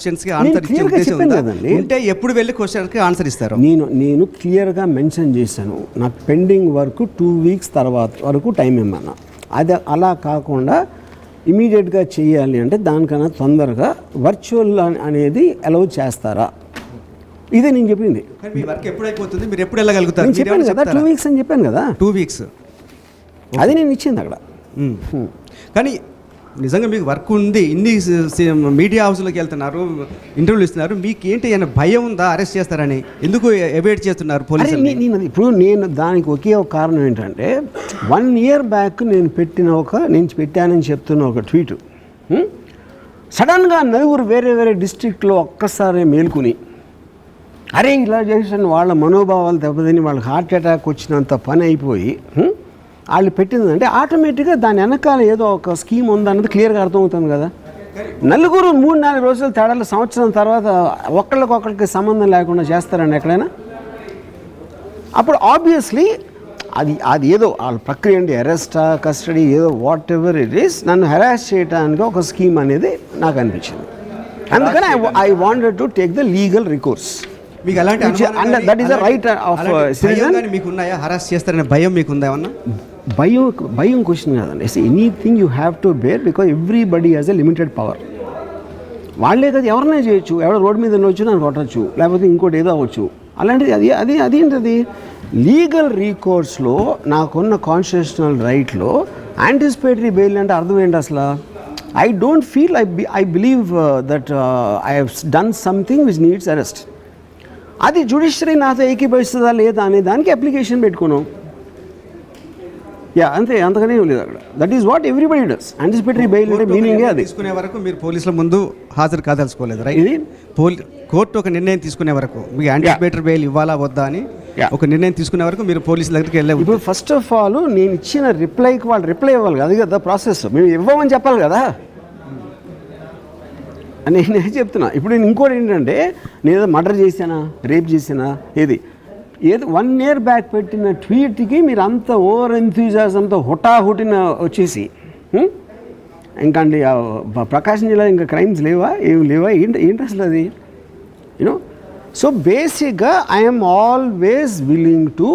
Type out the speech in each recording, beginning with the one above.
క్వశ్చన్స్కి ఆన్సర్ ఇచ్చే ఉద్దేశం ఉందా? ఉంటే ఎప్పుడు వెళ్ళి క్వశ్చన్కి ఆన్సర్ ఇస్తారు? నేను క్లియర్గా మెన్షన్ చేశాను. నాకు పెండింగ్ వర్క్ 2 వీక్స్ తర్వాత వరకు టైం ఇమ్మన్నా. అది అలా కాకుండా ఇమీడియట్గా చేయాలి అంటే దానికన్నా తొందరగా వర్చువల్ అనేది అలౌ చేస్తారా? ఇదే నేను చెప్పింది. మీ వర్క్ ఎప్పుడు అయిపోతుంది, మీరు ఎప్పుడు వెళ్ళగలుగుతారు? నేను చెప్పాను కదా 2 వీక్స్ అని చెప్పాను కదా. 2 వీక్స్ అది నేను ఇచ్చింది అక్కడ. కానీ నిజంగా మీకు వర్క్ ఉంది, ఇన్ని మీడియా హౌస్లోకి వెళ్తున్నారు, ఇంటర్వ్యూలు ఇస్తున్నారు, మీకు ఏంటి అయినా భయం ఉందా అరెస్ట్ చేస్తారని? ఎందుకు ఎవాయిడ్ చేస్తున్నారు పోలీసులు? నేను దానికి ఒకే ఒక కారణం ఏంటంటే 1 year బ్యాక్ నేను పెట్టానని చెప్తున్న ఒక ట్వీట్ సడన్గా నలుగురు వేరే వేరే డిస్ట్రిక్ట్లో ఒక్కసారి మేల్కొని అరే ఇలా చేసిన వాళ్ళ మనోభావాలు దెబ్బతిని వాళ్ళకి హార్ట్ అటాక్ వచ్చినంత పని అయిపోయి వాళ్ళు పెట్టిందంటే ఆటోమేటిక్గా దాని వెనకాల ఏదో ఒక స్కీమ్ ఉందన్నది క్లియర్గా అర్థమవుతుంది కదా. నలుగురు 3-4 రోజుల తేడాలు సంవత్సరం తర్వాత ఒకళ్ళకొకరికి సంబంధం లేకుండా చేస్తారండి ఎక్కడైనా? అప్పుడు ఆబ్వియస్లీ అది ఏదో వాళ్ళ ప్రక్రియ అండి, అరెస్టా కస్టడీ ఏదో వాట్ ఎవర్ ఇట్ ఈస్, నన్ను హెరాస్ చేయడానికి ఒక స్కీమ్ అనేది నాకు అనిపించింది. అందుకని I wanted to take the legal recourse. మీకు అలాంటి that is the right of citizen. మీకు ఉన్నాయా హరాస్ చేస్తారనే భయం మీకు ఉందా ఏమన్నా? భయం క్వశ్చన్ కాదండి. Anything you have to bear because everybody has a limited power. వాళ్ళే కదా ఎవరినే చేయొచ్చు, ఎవరో రోడ్డు మీద వచ్చి నన్ను కొట్టచ్చు, లేకపోతే ఇంకోటి ఏదో అవ్వచ్చు. అలాంటిది అదేంటది లీగల్ రీకోర్స్లో నాకున్న కాన్స్టిట్యూషనల్ రైట్లో యాంటిసిపేటరీ బెయిల్ అంటే అర్థం ఏంటి అసలు? I don't feel I believe that I have done something which needs arrest. అది జ్యుడిషియరీ నాతో ఏకీభవిస్తుందా లేదా అనే దానికి అప్లికేషన్ పెట్టుకున్నాం. అంతే, అంతగానే లేదు అక్కడ. That is what everybody does. Anticipatory bail అంటే మీనింగే అది. తీసుకునే వరకు మీరు పోలీసుల ముందు హాజరు కాదలుచుకోలేదు, రైట్? ఇది కోర్టు ఒక నిర్ణయం తీసుకునే వరకు మీకు యాంటిసిపేటరీ బెయిల్ ఇవ్వాలా వద్దా అని ఒక నిర్ణయం తీసుకునే వరకు మీరు పోలీసుల దగ్గరికి వెళ్ళారు. ఇప్పుడు ఫస్ట్ ఆఫ్ ఆల్ నేను ఇచ్చిన రిప్లైకి వాళ్ళు రిప్లై ఇవ్వాలి కదా, అది కదా ప్రాసెస్. మేము ఇవ్వమని చెప్పాలి కదా అని నేను చెప్తున్నా. ఇప్పుడు నేను ఇంకోటి ఏంటంటే, నేను ఏదో మర్డర్ చేశానా, రేప్ చేశానా, ఏదో 1 year బ్యాక్ పెట్టిన ట్వీట్కి మీరు అంత ఓవర్ ఎంథ్యూజియాజంతో హుటాహుటిన వచ్చేసి ఇంకండి ప్రకాశం జిల్లా ఇంకా క్రైమ్స్ లేవా, ఏమి లేవా, ఏంటి అసలు అది? యూనో, సో బేసిక్గా I'm always willing to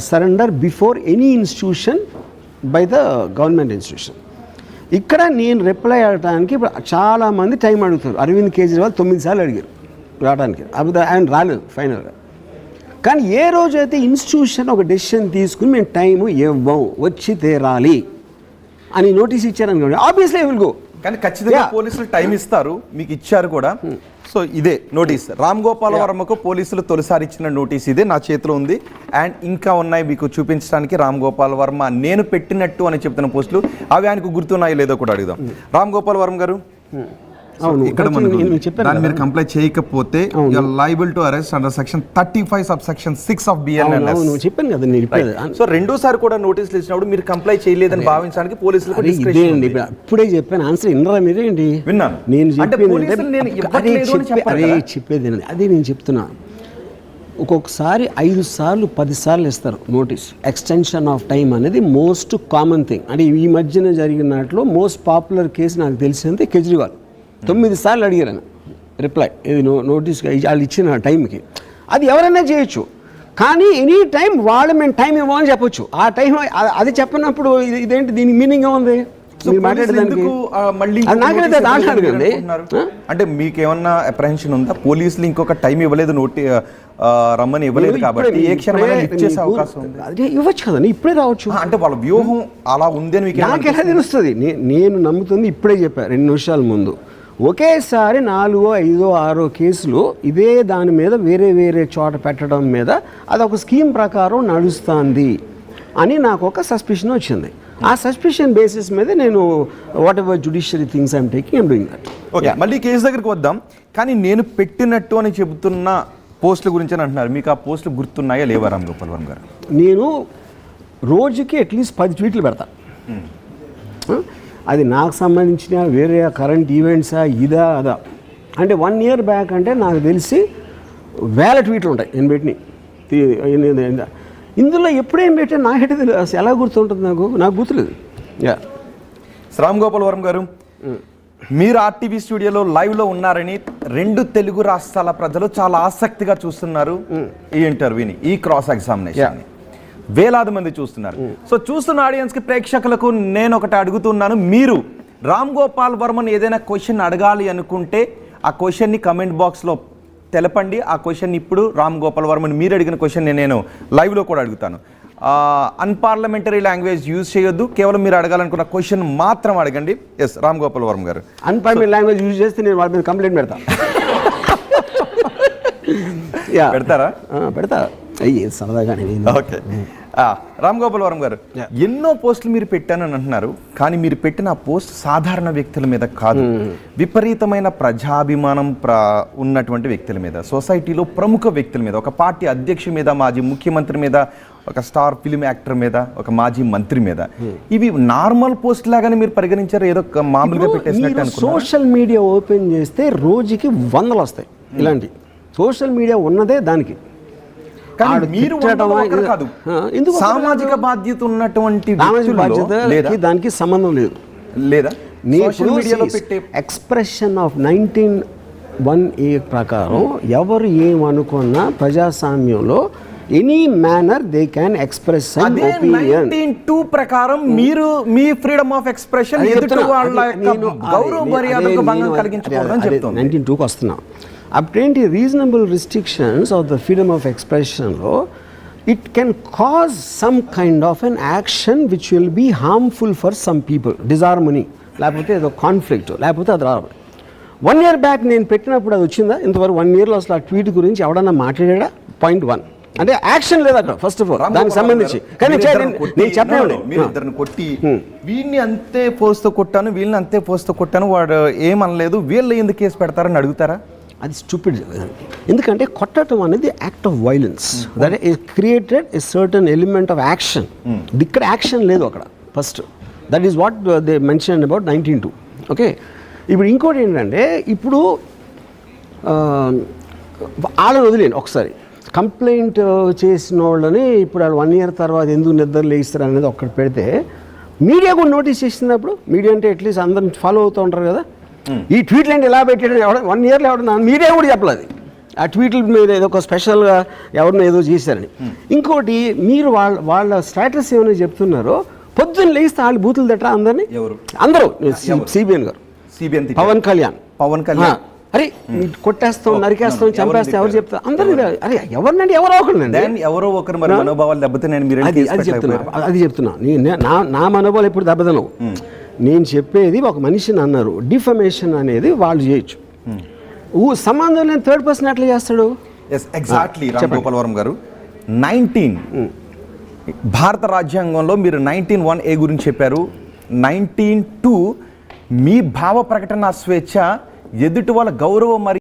surrender before any institution by the government institution. ఇక్కడ నేను రిప్లై అడగడానికి ఇప్పుడు చాలామంది టైం అడుగుతారు. అరవింద్ కేజ్రీవాల్ 9 సార్లు అడిగారు రావడానికి, అప్పుడు ఆయన రాలేదు ఫైనల్గా. కానీ ఏ రోజైతే ఇన్స్టిట్యూషన్ ఒక డెసిషన్ తీసుకుని మేము టైము ఇవ్వం, వచ్చి తీరాలి అని నోటీస్ ఇచ్చారనుకోండి, ఆబ్వియస్లీ ఐ విల్ గో. కానీ ఖచ్చితంగా పోలీసులు టైం ఇస్తారు, మీకు ఇచ్చారు కూడా. సో ఇదే నోటీస్ రామ్ గోపాల్ వర్మకు పోలీసులు తొలిసారి ఇచ్చిన నోటీస్ ఇదే నా చేతిలో ఉంది. అండ్ ఇంకా ఉన్నాయి మీకు చూపించడానికి. రామ్ గోపాల్ వర్మ నేను పెట్టినట్టు అని చెప్తున్న పోస్టులు అవి ఆయనకు గుర్తున్నాయో లేదో కూడా అడుగుదాం. రామ్ గోపాల్ వర్మ గారు, ఇక్కడ దాన్ని మీరు కంప్లైంట్ చేయకపోతే you are liable to arrest under section 35 subsection 6 of BNLS. చెప్పాను కదా నేను. సో రెండోసారి కూడా నోటీసులు ఇచ్చినప్పుడు మీరు కంప్లైంట్ చేయలేదని భావించడానికి పోలీసులకు డిస్క్రిప్షన్ ఉంది. ఇప్పుడే చెప్పాను ఆన్సర్ ఇన్నరా మీరేంటి? విన్నాను. నేను చెప్పేది అదే నేను చెప్తున్నా. ఒక్కొక్కసారి 5 సార్లు 10 సార్లు ఇస్తారు నోటీస్. ఎక్స్టెన్షన్ ఆఫ్ టైం అనేది మోస్ట్ కామన్ థింగ్. అంటే ఈ మధ్యన జరిగినట్లు మోస్ట్ పాపులర్ కేసు నాకు తెలిసింది కేజ్రీవాల్ 9 సార్లు అడిగారు రిప్లై, ఇది నోటీస్ వాళ్ళు ఇచ్చిన టైంకి. అది ఎవరైనా చేయొచ్చు, కానీ ఎనీ టైం వాళ్ళు మేము టైం ఇవ్వమని చెప్పొచ్చు. ఆ టైం అది చెప్పినప్పుడు ఇదేంటి, దీని మీనింగ్ ఏముంది? అంటే మీకు ఏమన్నా అప్రహెన్షన్ ఉందా? పోలీసులు ఇంకొక టైం ఇవ్వలేదు, రమ్మని ఇవ్వలేదు కాబట్టి ఏ క్షణమైనా ఇచ్చేసే అవకాశం ఉంది? అదే ఇవ్వచ్చు కదండి, ఇప్పుడే రావచ్చు. అంటే వాళ్ళ వ్యూహం అలా ఉంది అని మీకు నాకు ఎలా తెలుస్తుంది? నేను నమ్ముతుంది ఇప్పుడే చెప్పాను 2 నిమిషాల ముందు. ఒకేసారి 4, 5, 6 కేసులు ఇదే దాని మీద వేరే వేరే చోట పెట్టడం మీద అదొక స్కీమ్ ప్రకారం నడుస్తుంది అని నాకు ఒక సస్పిషన్ వచ్చింది. ఆ సస్పిషన్ బేసిస్ మీద నేను what ever judiciary things I'm taking, I'm doing that. Okay, మళ్ళీ కేసు దగ్గరికి వద్దాం. కానీ నేను పెట్టినట్టు అని చెబుతున్న పోస్టుల గురించి అని అంటున్నారు. మీకు ఆ పోస్టులు గుర్తున్నాయా లేవా రామ్ గోపాల్ వర్మ గారు? నేను రోజుకి అట్లీస్ట్ 10 ట్వీట్లు పెడతా. అది నాకు సంబంధించిన వేరే కరెంట్ ఈవెంట్సా ఇదా అదా అంటే 1 year బ్యాక్ అంటే నాకు తెలిసి 1000 ట్వీట్లు ఉంటాయి నేను పెట్టిన. ఇందులో ఎప్పుడేం పెట్టా నాకైతే తెలియదు, ఎలా గుర్తుంటుంది? నాకు గుర్తులేదు. రామ్ గోపాల్ వర్మ గారు, మీరు ఆర్టీవీ స్టూడియోలో లైవ్లో ఉన్నారని 2 తెలుగు రాష్ట్రాల ప్రజలు చాలా ఆసక్తిగా చూస్తున్నారు ఈ ఇంటర్వ్యూని, ఈ క్రాస్ ఎగ్జామినేషన్. వేలాది మంది చూస్తున్నారు. సో చూస్తున్న ఆడియన్స్కి, ప్రేక్షకులకు నేను ఒకటి అడుగుతున్నాను. మీరు రామ్ గోపాల్ వర్మని ఏదైనా క్వశ్చన్ అడగాలి అనుకుంటే ఆ క్వశ్చన్ని కమెంట్ బాక్స్లో తెలపండి. ఆ క్వశ్చన్ ఇప్పుడు రామ్ గోపాల్ వర్మని మీరు అడిగిన క్వశ్చన్ నేను లైవ్లో కూడా అడుగుతాను. అన్పార్లమెంటరీ లాంగ్వేజ్ యూజ్ చేయొద్దు, కేవలం మీరు అడగాలనుకున్న క్వశ్చన్ మాత్రం అడగండి. ఎస్, రామ్ గోపాల్ వర్మ గారు. అన్పార్లమెంటరీ లాంగ్వేజ్ యూజ్ చేస్తే నేను వాళ్ళ మీద కంప్లైంట్ పెడతా. పెడతారా? పెడతా. అయ్యి సరదాగానే. ఓకే. రామ్ గోపాల్ వర్మ గారు, ఎన్నో పోస్టులు మీరు పెట్టానని అంటున్నారు, కానీ మీరు పెట్టిన ఆ పోస్ట్ సాధారణ వ్యక్తుల మీద కాదు, విపరీతమైన ప్రజాభిమానం ఉన్నటువంటి వ్యక్తుల మీద, సొసైటీలో ప్రముఖ వ్యక్తుల మీద, ఒక పార్టీ అధ్యక్షుడి మీద, మాజీ ముఖ్యమంత్రి మీద, ఒక స్టార్ ఫిల్మ్ యాక్టర్ మీద, ఒక మాజీ మంత్రి మీద. ఇవి నార్మల్ పోస్ట్ లాగానే మీరు పరిగణించారు, ఏదో మామూలుగా పెట్టేసినట్టు అనుకున్నారు? సోషల్ మీడియా ఓపెన్ చేస్తే రోజుకి 100 వస్తాయి ఇలాంటి. సోషల్ మీడియా ఉన్నదే దానికి. మీరు కాదు, సామాజిక బాధ్యత ఉన్నటువంటి దానికి సంబంధం లేదు. లేదా ఎక్స్ప్రెషన్ ఆఫ్ 19(1)A ప్రకారం ఎవరు ఏమనుకున్నా ప్రజాస్వామ్యంలో any manner they can express an opinion. 19(2) ప్రకారం మీరు మీ ఫ్రీడమ్ ఆఫ్ ఎక్స్ప్రెషన్ ఎదుటి వాళ్ళ గౌరవ మర్యాదకు భంగం కలిగించకూడదని చెప్తున్నాను. 19(2)కి వస్తున్నాం. అప్పుడేంటి reasonable restrictions of the freedom of ఎక్స్ప్రెషన్లో it can cause some kind of an action which will be harmful for some people, disharmony, లేకపోతే ఏదో కాన్ఫ్లిక్ట్, లేకపోతే అది రావాలి. 1 year బ్యాక్ నేను పెట్టినప్పుడు అది వచ్చిందా? ఇంతవరకు 1 yearలో అసలు ఆ ట్వీట్ గురించి ఎవడన్నా మాట్లాడా? పాయింట్ 1 అంటే యాక్షన్ లేదు అక్కడ. ఫస్ట్ ఆఫ్ ఆల్ దానికి సంబంధించి కానీ నేను చెప్పండి, మీరు ఇద్దరిని కొట్టి వీడిని అంతే ఫోర్స్తో కొట్టాను, వీళ్ళని అంతే ఫోర్స్తో కొట్టాను, వాడు ఏమనలేదు, వీళ్ళు ఎందుకు కేసు పెడతారని అడుగుతారా? అది స్టూపిడ్. ఎందుకంటే కొట్టడం అనేది act of violence, that is created a certain element of action. ఇక్కడ యాక్షన్ లేదు అక్కడ. First that is what they mention about 19(2). Okay, ఇప్పుడు ఇంకోటి ఏంటంటే, ఇప్పుడు వాళ్ళని వదిలేను ఒకసారి. కంప్లైంట్ చేసిన వాళ్ళని ఇప్పుడు వాళ్ళు 1 year తర్వాత ఎందుకు నిద్ర లేస్తారు అనేది ఒక్కటి పెడితే, మీడియా కూడా నోటీస్ చేసినప్పుడు, మీడియా అంటే అట్లీస్ట్ అందరిని ఫాలో అవుతూ ఉంటారు కదా, ఈ ట్వీట్లు ఏంటి ఎలా పెట్టాడు, 1 yearలో ఎవడన్నా మీడియా కూడా చెప్పలేదు ఆ ట్వీట్ల మీద ఏదో ఒక స్పెషల్గా ఎవరినో ఏదో చేశారని. ఇంకోటి, మీరు వాళ్ళ స్టేటస్ ఏమైనా చెప్తున్నారో, పొద్దున్న లేస్తే వాళ్ళు బూతులు తట్టరా అందరినీ, అందరూ సిబిఎన్ గారు, పవన్ కళ్యాణ్ అరే కొట్టేస్తాం, నరికేస్తాం, చంపేస్తాం ఎవరు చెప్తారు అందరూ. అరే ఎవరినండి, ఎవరో ఒకరు మనోభావాలు దెబ్బతిన్నాను, అది చెప్తున్నా. నా మనోభావాలు ఎప్పుడు దెబ్బతినవు. నేను చెప్పేది ఒక మనిషిని అన్నారు, డిఫమేషన్ అనేది వాళ్ళు చేయొచ్చు. సంబంధం లేని థర్డ్ పర్సన్ ఎట్లా చేస్తాడు? ఎగ్జాక్ట్లీ రామ్ గోపాల్ వర్మ గారు, 19 భారత రాజ్యాంగంలో మీరు 19(1)A గురించి చెప్పారు. 19(2) మీ భావ ప్రకటన స్వేచ్ఛ, ఎదుటి వాళ్ళ గౌరవ